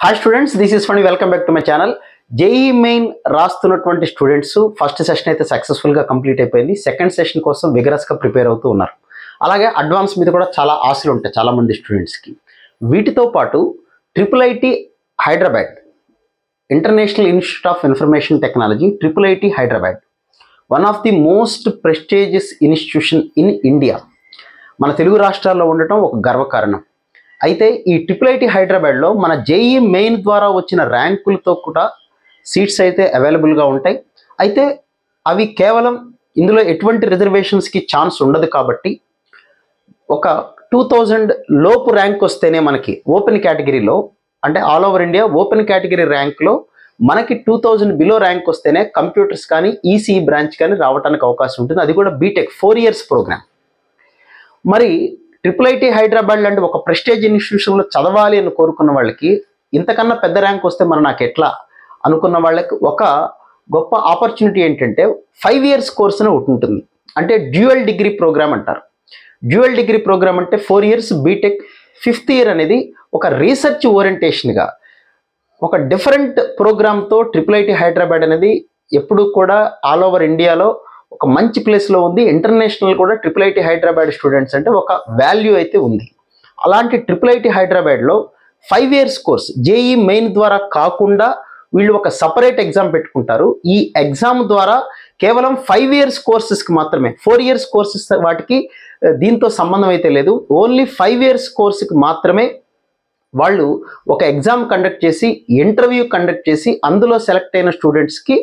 Hi students, this is Funny. Welcome back to my channel. JEE main రాస్తున్నటువంటి students first session అయితే successful గా complete అయిపోయింది. Second session కోసం vigorous గా prepare అవుతూ ఉన్నారు. అలాగే అడ్వాన్స్ మీద కూడా చాలా ఆశలు ఉంటాయి చాలా మంది స్టూడెంట్స్ కి. వీటితో పాటు IIIT Hyderabad international institute of information technology IIIT Hyderabad one of the most prestigious institution in India. మన తెలుగు రాష్ట్రాల్లో ఉండటం ఒక గర్వకారణం. అయితే ఈ IIIT హైదరాబాద్లో మన JEE మెయిన్ ద్వారా వచ్చిన ర్యాంకులతో కూడా సీట్స్ అయితే అవైలబుల్గా ఉంటాయి. అయితే అవి కేవలం ఇందులో ఎటువంటి రిజర్వేషన్స్కి ఛాన్స్ ఉండదు కాబట్టి ఒక 2000 లోపు ర్యాంక్ వస్తేనే మనకి ఓపెన్ కేటగిరీలో అంటే all over India open category ర్యాంక్లో మనకి 2000 బిలో ర్యాంక్ వస్తేనే కంప్యూటర్స్ కానీ ఈసీఈ బ్రాంచ్ కానీ రావడానికి అవకాశం ఉంటుంది. అది కూడా బీటెక్ 4 years ప్రోగ్రామ్. మరి IIIT హైదరాబాద్ లాంటి ఒక ప్రెస్టేజ్ ఇన్స్టిట్యూషన్లో చదవాలి అని కోరుకున్న వాళ్ళకి ఇంతకన్నా పెద్ద ర్యాంక్ వస్తే మరి నాకు ఎట్లా అనుకున్న వాళ్ళకి ఒక గొప్ప ఆపర్చునిటీ ఏంటంటే 5 years కోర్స్ అని ఒకటి ఉంటుంది. అంటే డ్యూయల్ డిగ్రీ ప్రోగ్రామ్ అంటారు. డ్యూయల్ డిగ్రీ ప్రోగ్రామ్ అంటే 4 years బీటెక్, 5th year అనేది ఒక రీసెర్చ్ ఓరియంటేషన్గా ఒక డిఫరెంట్ ప్రోగ్రామ్తో IIIT హైదరాబాద్ అనేది ఎప్పుడు కూడా ఆల్ ఓవర్ ఇండియాలో ఒక మంచి ప్లేస్లో ఉంది. ఇంటర్నేషనల్ కూడా IIIT హైదరాబాద్ స్టూడెంట్స్ అంటే ఒక వాల్యూ అయితే ఉంది. అలాంటి IIIT హైదరాబాద్లో 5 years కోర్స్ JEE మెయిన్ ద్వారా కాకుండా వీళ్ళు ఒక సపరేట్ ఎగ్జామ్ పెట్టుకుంటారు. ఈ ఎగ్జామ్ ద్వారా కేవలం 5 years కోర్సెస్కి మాత్రమే, 4 years కోర్సెస్ వాటికి దీంతో సంబంధం అయితే లేదు. ఓన్లీ 5 years కోర్సుకి మాత్రమే వాళ్ళు ఒక ఎగ్జామ్ కండక్ట్ చేసి ఇంటర్వ్యూ కండక్ట్ చేసి అందులో సెలెక్ట్ అయిన స్టూడెంట్స్కి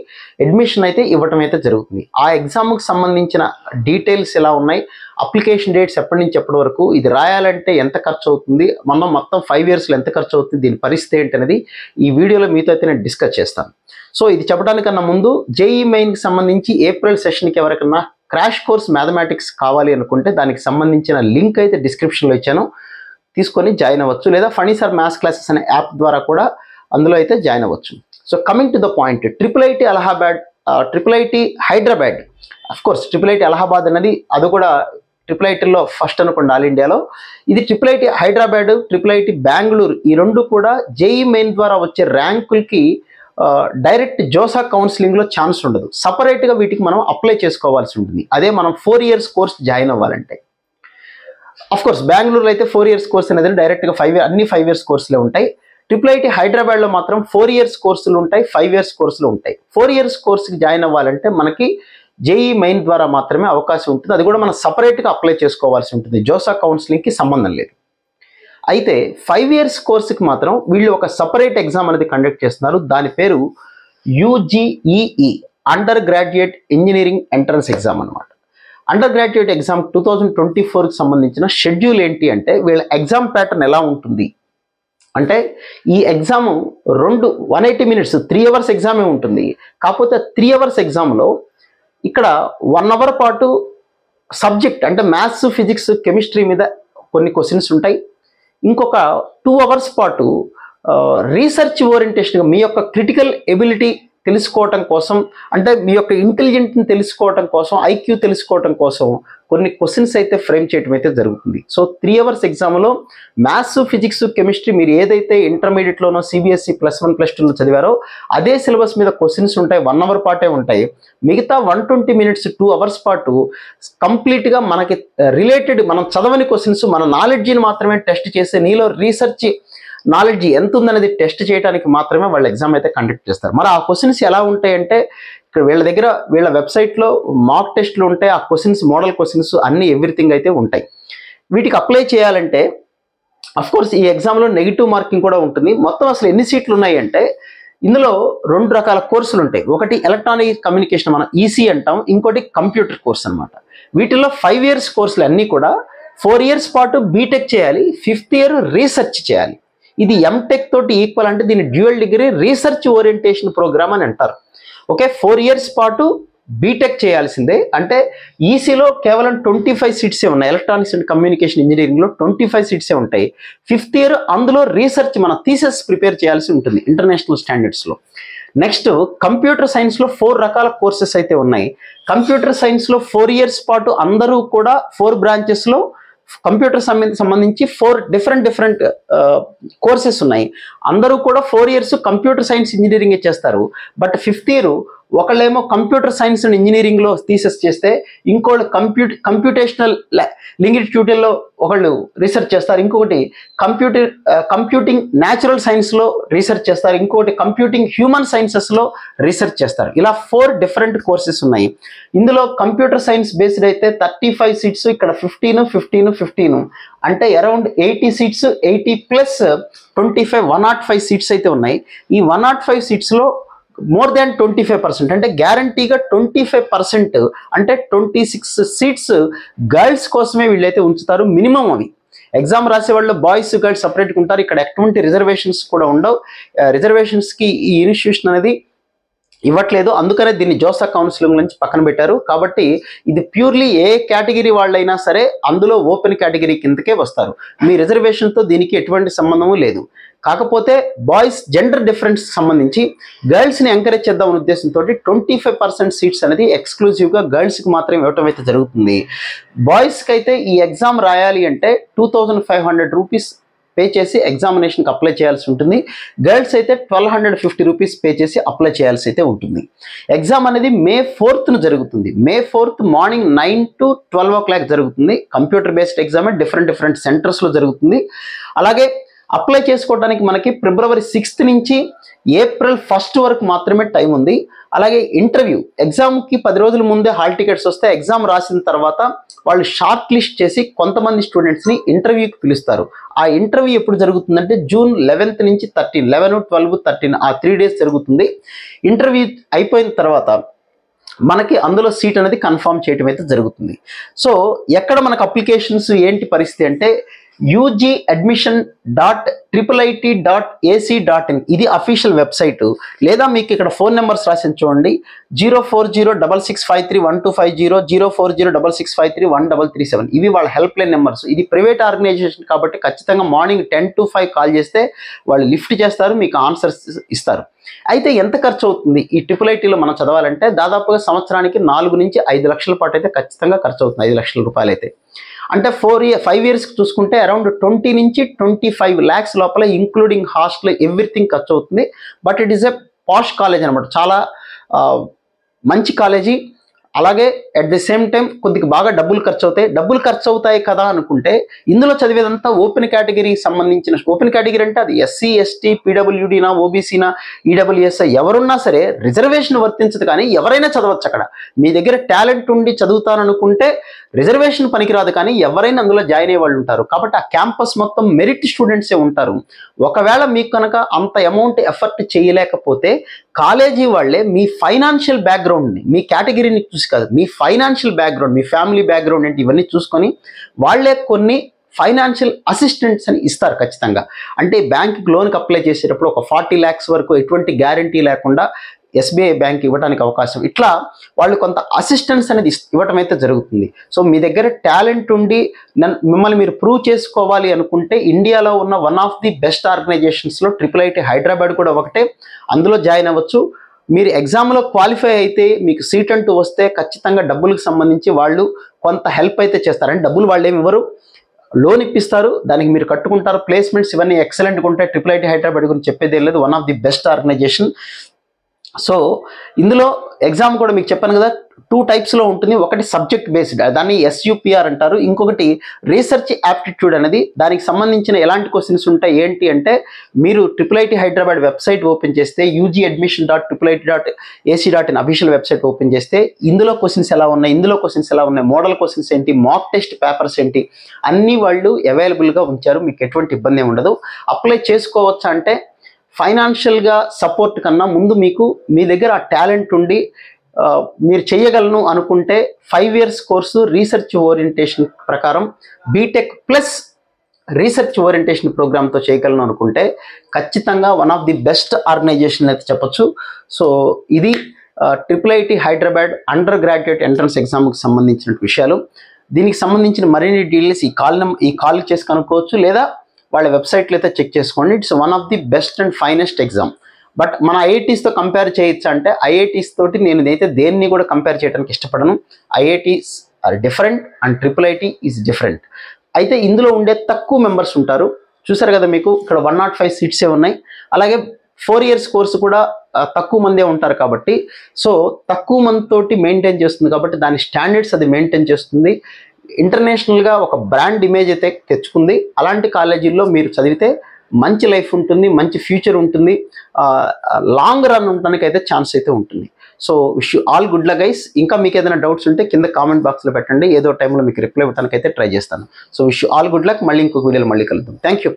అడ్మిషన్ అయితే ఇవ్వటం అయితే జరుగుతుంది. ఆ ఎగ్జామ్కి సంబంధించిన డీటెయిల్స్ ఎలా ఉన్నాయి, అప్లికేషన్ డేట్స్ ఎప్పటి నుంచి ఎప్పటి వరకు, ఇది రాయాలంటే ఎంత ఖర్చు అవుతుంది, మనం మొత్తం 5 yearsలో ఎంత ఖర్చు అవుతుంది, దీని పరిస్థితి ఏంటనేది ఈ వీడియోలో మీతో అయితే నేను డిస్కస్ చేస్తాను. సో ఇది చెప్పడానికన్నా ముందు JEE మెయిన్కి సంబంధించి ఏప్రిల్ సెషన్కి ఎవరికన్నా క్రాష్ కోర్స్ మ్యాథమెటిక్స్ కావాలి అనుకుంటే దానికి సంబంధించిన లింక్ అయితే డిస్క్రిప్షన్లో ఇచ్చాను, తీసుకొని జాయిన్ అవ్వచ్చు. లేదా ఫనీ సార్ మ్యాథ్స్ క్లాసెస్ అనే యాప్ ద్వారా కూడా అందులో అయితే జాయిన్ అవ్వచ్చు. So coming to the point, IIIT Allahabad, IIIT Hyderabad, of course IIIT Allahabad అనేది అది కూడా IIITలో ఫస్ట్ అనుకోండి ఆల్ ఇండియాలో. ఇది IIIT హైదరాబాద్, IIIT బెంగళూరు, ఈ రెండు కూడా JEE మెయిన్ ద్వారా వచ్చే ర్యాంకులకి డైరెక్ట్ జోసా కౌన్సిలింగ్లో ఛాన్స్ ఉండదు. సపరేట్గా వీటికి మనం అప్లై చేసుకోవాల్సి ఉంటుంది. అదే మనం 4 years కోర్స్ జాయిన్ అవ్వాలంటే. అఫ్కోర్స్ బెంగళూరులో అయితే 4 years కోర్స్ అనేది డైరెక్ట్గా అన్ని 5 years కోర్సులే ఉంటాయి. IIIT హైదరాబాద్లో మాత్రం 4 years కోర్సులు ఉంటాయి, 5 years కోర్సులు ఉంటాయి. 4 years కోర్సుకి జాయిన్ అవ్వాలంటే మనకి JEE మెయిన్ ద్వారా మాత్రమే అవకాశం ఉంటుంది. అది కూడా మనం సపరేట్గా అప్లై చేసుకోవాల్సి ఉంటుంది, జోసా కౌన్సిలింగ్కి సంబంధం లేదు. అయితే 5 years కోర్సుకి మాత్రం వీళ్ళు ఒక సపరేట్ ఎగ్జామ్ అనేది కండక్ట్ చేస్తున్నారు. దాని పేరు UGEE, under graduate engineering entrance exam అనమాట. అండర్ గ్రాడ్యుయేట్ ఎగ్జామ్ 2024కి సంబంధించిన షెడ్యూల్ ఏంటి అంటే వీళ్ళ ఎగ్జామ్ ప్యాటర్న్ ఎలా ఉంటుంది అంటే ఈ ఎగ్జామ్ 180 minutes 3 hours ఎగ్జామే ఉంటుంది. కాకపోతే 3 hours ఎగ్జామ్లో ఇక్కడ 1 hour పాటు సబ్జెక్ట్ అంటే మ్యాథ్స్, ఫిజిక్స్, కెమిస్ట్రీ మీద కొన్ని క్వశ్చన్స్ ఉంటాయి. ఇంకొక 2 hours పాటు రీసెర్చ్ ఓరియంటేషన్గా మీ యొక్క క్రిటికల్ ఎబిలిటీ తెలుసుకోవటం కోసం, అంటే మీ యొక్క ఇంటెలిజెంట్ని తెలుసుకోవటం కోసం, ఐక్యూ తెలుసుకోవటం కోసం కొన్ని క్వశ్చన్స్ అయితే ఫ్రేమ్ చేయడం అయితే జరుగుతుంది. సో 3 hours ఎగ్జామ్లో మ్యాథ్స్, ఫిజిక్స్, కెమిస్ట్రీ మీరు ఏదైతే ఇంటర్మీడియట్లోనో CBSE +1 +2లో చదివారో అదే సిలబస్ మీద క్వశ్చన్స్ ఉంటాయి. 1 hour పాటే ఉంటాయి. మిగతా 120 minutes 2 hours పాటు కంప్లీట్గా మనకి రిలేటెడ్, మనం చదవని క్వశ్చన్స్, మన నాలెడ్జిని మాత్రమే టెస్ట్ చేసే, నీలో రీసెర్చ్ నాలెడ్జ్ ఎంత ఉందనేది టెస్ట్ చేయడానికి మాత్రమే వాళ్ళు ఎగ్జామ్ అయితే కండక్ట్ చేస్తారు. మరి ఆ క్వశ్చన్స్ ఎలా ఉంటాయంటే ఇక్కడ వీళ్ళ దగ్గర వీళ్ళ వెబ్సైట్లో మాక్ టెస్ట్లు ఉంటాయి. ఆ క్వశ్చన్స్, మోడల్ క్వశ్చన్స్ అన్నీ ఎవ్రీథింగ్ అయితే ఉంటాయి. వీటికి అప్లై చేయాలంటే అఫ్కోర్స్ ఈ ఎగ్జామ్లో నెగిటివ్ మార్కింగ్ కూడా ఉంటుంది. మొత్తం అసలు ఎన్ని సీట్లు ఉన్నాయి అంటే ఇందులో 2 రకాల కోర్సులు ఉంటాయి. ఒకటి ఎలక్ట్రానిక్ కమ్యూనికేషన్, మనం ఈసీ అంటాం, ఇంకోటి కంప్యూటర్ కోర్స్ అనమాట. వీటిల్లో 5 years కోర్సులు అన్నీ కూడా 4 years పాటు బీటెక్ చేయాలి, 5th year రీసెర్చ్ చేయాలి. ఇది ఎంటెక్ తోటి ఈక్వల్, అంటే దీన్ని dual degree research orientation program అని అంటారు. ఓకే, 4 years పాటు బీటెక్ చేయాల్సిందే. అంటే ఈసీలో కేవలం 25 seats ఉన్నాయి, ఎలక్ట్రానిక్స్ అండ్ కమ్యూనికేషన్ ఇంజనీరింగ్లో 25 seats ఉంటాయి. 5th year అందులో రీసెర్చ్, మన థీసిస్ ప్రిపేర్ చేయాల్సి ఉంటుంది ఇంటర్నేషనల్ స్టాండర్డ్స్లో. నెక్స్ట్ కంప్యూటర్ సైన్స్లో 4 రకాల కోర్సెస్ అయితే ఉన్నాయి. కంప్యూటర్ సైన్స్లో 4 years పాటు అందరూ కూడా 4 branchesలో కంప్యూటర్ సంబంధించి 4 డిఫరెంట్ కోర్సెస్ ఉన్నాయి. అందరూ కూడా 4 years కంప్యూటర్ సైన్స్ ఇంజనీరింగ్ చేస్తారు. బట్ 5th year ఒకళ్ళేమో కంప్యూటర్ సైన్స్ అండ్ ఇంజనీరింగ్లో థీసిస్ చేస్తే ఇంకోళ్ళు కంప్యూటేషనల్ లింగిట్యూడ్లో ఒకళ్ళు రీసెర్చ్ చేస్తారు, ఇంకొకటి కంప్యూటింగ్ న్యాచురల్ సైన్స్లో రీసెర్చ్ చేస్తారు, ఇంకొకటి కంప్యూటింగ్ హ్యూమన్ సైన్సెస్లో రీసెర్చ్ చేస్తారు. ఇలా 4 different కోర్సెస్ ఉన్నాయి. ఇందులో కంప్యూటర్ సైన్స్ బేస్డ్ అయితే 35 seats, ఇక్కడ 15 అంటే అరౌండ్ 80 seats, 80 + 25 105 seats అయితే ఉన్నాయి. ఈ 105 seatsలో more than 25% అంటే గ్యారంటీగా 25% అంటే 26 seats గర్ల్స్ కోసమే వీళ్ళైతే ఉంచుతారు. మినిమం అవి ఎగ్జామ్ రాసే వాళ్ళు బాయ్స్ గర్ల్స్ సపరేట్గా ఉంటారు. ఇక్కడ ఎటువంటి రిజర్వేషన్స్ కూడా ఉండవు. రిజర్వేషన్స్కి ఈ ఇన్స్టిట్యూషన్ అనేది ఇవ్వట్లేదు, అందుకనే దీన్ని జోసా కౌన్సిలింగ్ నుంచి పక్కన పెట్టారు. కాబట్టి ఇది ప్యూర్లీ ఏ కేటగిరీ వాళ్ళైనా సరే అందులో ఓపెన్ కేటగిరీ కిందకే వస్తారు. మీ రిజర్వేషన్తో దీనికి ఎటువంటి సంబంధము లేదు. కాకపోతే బాయ్స్ జెండర్ డిఫరెన్స్ సంబంధించి గర్ల్స్ని ఎంకరేజ్ చేద్దామనే ఉద్దేశంతో 25% సీట్స్ అనేది ఎక్స్క్లూజివ్గా గర్ల్స్కి మాత్రమే ఇవ్వటం అయితే జరుగుతుంది. బాయ్స్కి అయితే ఈ ఎగ్జామ్ రాయాలి అంటే 2500 రూపీస్ పే చేసి ఎగ్జామినేషన్కి అప్లై చేయాల్సి ఉంటుంది. గర్ల్స్ అయితే 1250 రూపీస్ పే చేసి అప్లై చేయాల్సి అయితే ఉంటుంది. ఎగ్జామ్ అనేది May 4th జరుగుతుంది. May 4th morning 9 to 12 o'clock జరుగుతుంది. కంప్యూటర్ బేస్డ్ ఎగ్జామ్ డిఫరెంట్ సెంటర్స్లో జరుగుతుంది. అలాగే అప్లై చేసుకోవడానికి మనకి February 6th నుంచి April 1st వరకు మాత్రమే టైం ఉంది. అలాగే ఇంటర్వ్యూ ఎగ్జామ్కి 10 రోజుల ముందే హాల్ టికెట్స్ వస్తే ఎగ్జామ్ రాసిన తర్వాత వాళ్ళు షార్ట్ లిస్ట్ చేసి కొంతమంది స్టూడెంట్స్ని ఇంటర్వ్యూకి పిలుస్తారు. ఆ ఇంటర్వ్యూ ఎప్పుడు జరుగుతుందంటే June 11th నుంచి 13, 11, 12, 13 ఆ 3 days జరుగుతుంది. ఇంటర్వ్యూ అయిపోయిన తర్వాత మనకి అందులో సీట్ అనేది కన్ఫర్మ్ చేయడం అయితే జరుగుతుంది. సో ఎక్కడ మనకు అప్లికేషన్స్ ఏంటి పరిస్థితి అంటే ugAdmission.IIT.ac.in ఇది అఫీషియల్ వెబ్సైట్. లేదా మీకు ఇక్కడ ఫోన్ నెంబర్స్ రాసి చూడండి 04066531250, 04066531337. ఇవి వాళ్ళ హెల్ప్ లైన్ నెంబర్స్. ఇది ప్రైవేట్ ఆర్గనైజేషన్ కాబట్టి ఖచ్చితంగా మార్నింగ్ 10 to 5 కాల్ చేస్తే వాళ్ళు లిఫ్ట్ చేస్తారు, మీకు ఆన్సర్స్ ఇస్తారు. అయితే ఎంత ఖర్చు అవుతుంది ఈ IIITలో మనం చదవాలంటే? దాదాపుగా సంవత్సరానికి 4 నుంచి 5 లక్షల పాటు అయితే ఖచ్చితంగా ఖర్చు అవుతుంది. 5 లక్షల రూపాయలు అయితే అంటే 5 years చూసుకుంటే అరౌండ్ 20 నుంచి 25 lakhs లోపల ఇంక్లూడింగ్ హాస్టల్ ఎవ్రీథింగ్ ఖర్చు అవుతుంది. But it is a posh college అనమాట, చాలా మంచి కాలేజీ. అలాగే అట్ ది సేమ్ టైం కొద్దిగా బాగా డబ్బులు ఖర్చు అవుతాయి కదా అనుకుంటే ఇందులో చదివేదంతా ఓపెన్ కేటగిరీకి సంబంధించిన, ఓపెన్ కేటగిరీ అంటే అది SC, ST, PWDనా, OBCనా, EWS ఎవరున్నా సరే రిజర్వేషన్ వర్తించదు. కానీ ఎవరైనా చదవచ్చు. అక్కడ మీ దగ్గర టాలెంట్ ఉండి చదువుతాననుకుంటే రిజర్వేషన్ పనికిరాదు, కానీ ఎవరైనా అందులో జాయిన్ అయ్యే వాళ్ళు ఉంటారు. కాబట్టి ఆ క్యాంపస్ మొత్తం మెరిట్ స్టూడెంట్సే ఉంటారు. ఒకవేళ మీకు కనుక అంత అమౌంట్ ఎఫర్ట్ చేయలేకపోతే కాలేజీ వాళ్ళే మీ ఫైనాన్షియల్ బ్యాక్గ్రౌండ్ని, మీ కేటగిరీని చూసి కాదు, మీ ఫైనాన్షియల్ బ్యాక్గ్రౌండ్, మీ ఫ్యామిలీ బ్యాక్గ్రౌండ్ ఏంటి ఇవన్నీ చూసుకొని వాళ్ళే కొన్ని ఫైనాన్షియల్ అసిస్టెంట్స్ అని ఇస్తారు ఖచ్చితంగా. అంటే బ్యాంక్కి లోన్కి అప్లై చేసేటప్పుడు ఒక 40 lakhs వరకు ఎటువంటి గ్యారంటీ లేకుండా SBI బ్యాంక్ ఇవ్వడానికి అవకాశం, ఇట్లా వాళ్ళు కొంత అసిస్టెన్స్ అనేది ఇవ్వటం అయితే జరుగుతుంది. సో మీ దగ్గర టాలెంట్ ఉండి మిమ్మల్ని మీరు ప్రూవ్ చేసుకోవాలి అనుకుంటే ఇండియాలో ఉన్న వన్ ఆఫ్ ది బెస్ట్ ఆర్గనైజేషన్స్లో IIIT హైదరాబాద్ కూడా ఒకటే, అందులో జాయిన్ అవ్వచ్చు. మీరు ఎగ్జామ్లో క్వాలిఫై అయితే మీకు సీట్ అంటూ వస్తే ఖచ్చితంగా డబ్బులకు సంబంధించి వాళ్ళు కొంత హెల్ప్ అయితే చేస్తారంటే డబ్బులు వాళ్ళు ఏమి ఇవ్వరు, లోన్ ఇప్పిస్తారు, దానికి మీరు కట్టుకుంటారు. ప్లేస్మెంట్స్ ఇవన్నీ ఎక్సలెంట్గా ఉంటాయి. IIIT హైదరాబాద్ గురించి చెప్పేది లేదు, one of the best organization. So ఇందులో ఎగ్జామ్ కూడా మీకు చెప్పాను కదా 2 typesలో ఉంటుంది. ఒకటి సబ్జెక్ట్ బేస్డ్, దాన్ని SUPR అంటారు. ఇంకొకటి రీసెర్చ్ యాప్టిట్యూడ్ అనేది. దానికి సంబంధించిన ఎలాంటి క్వశ్చన్స్ ఉంటాయి ఏంటి అంటే మీరు IIIT హైదరాబాద్ వెబ్సైట్ ఓపెన్ చేస్తే ugAdmission.IIT.ac.in అఫీషియల్ వెబ్సైట్ ఓపెన్ చేస్తే ఇందులో క్వశ్చన్స్ ఎలా ఉన్నాయి, మోడల్ క్వశ్చన్స్ ఏంటి, మాక్ టెస్ట్ పేపర్స్ ఏంటి అన్నీ వాళ్ళు అవైలబుల్గా ఉంచారు. మీకు ఎటువంటి ఇబ్బంది ఉండదు. అప్లై చేసుకోవచ్చా అంటే ఫైనాన్షియల్గా సపోర్ట్ కన్నా ముందు మీకు మీ దగ్గర ఆ టాలెంట్ ఉండి మీరు చేయగలను అనుకుంటే 5 years కోర్సు రీసెర్చ్ ఓరియంటేషన్ ప్రకారం బీటెక్ ప్లస్ రీసెర్చ్ ఓరియంటేషన్ ప్రోగ్రామ్తో చేయగలను అనుకుంటే ఖచ్చితంగా one of the best organization అయితే చెప్పొచ్చు. సో ఇది IIIT Hyderabad undergraduate entrance ఎగ్జామ్కి సంబంధించిన విషయాలు. దీనికి సంబంధించిన మరిన్ని డీటెయిల్స్ ఈ కాల్ చేసి కనుక్కోవచ్చు, లేదా వాళ్ళ వెబ్సైట్లో అయితే చెక్ చేసుకోండి. It's one of the best and finest exam. But మన IITsతో కంపేర్ చేయొచ్చు అంటే IITs తోటి నేను అయితే దేన్ని కూడా కంపేర్ చేయడానికి ఇష్టపడను. IITs are different and IIIT is different. అయితే ఇందులో ఉండే తక్కువ మెంబర్స్ ఉంటారు. చూసారు కదా, మీకు ఇక్కడ 105 సీట్సే ఉన్నాయి. అలాగే 4 years కోర్సు కూడా తక్కువ మందే ఉంటారు కాబట్టి, సో తక్కువ మంది తోటి మెయింటైన్ చేస్తుంది కాబట్టి దాని స్టాండర్డ్స్ అది మెయింటైన్ చేస్తుంది. ఇంటర్నేషనల్గా ఒక బ్రాండ్ ఇమేజ్ అయితే తెచ్చుకుంది. అలాంటి కాలేజీల్లో మీరు చదివితే మంచి లైఫ్ ఉంటుంది, మంచి ఫ్యూచర్ ఉంటుంది, లాంగ్ రన్ ఉండడానికి అయితే ఛాన్స్ అయితే ఉంటుంది. So wish you all good luck guys. ఇంకా మీకు ఏదైనా డౌట్స్ ఉంటే కింద కామెంట్ బాక్స్లో పెట్టండి, ఏదో టైంలో మీకు రిప్లై ఇవ్వడానికి అయితే ట్రై చేస్తాను. So wish you all good luck. మళ్ళీ ఇంకొక వీడియోలో మళ్ళీ కలుద్దాం. Thank you.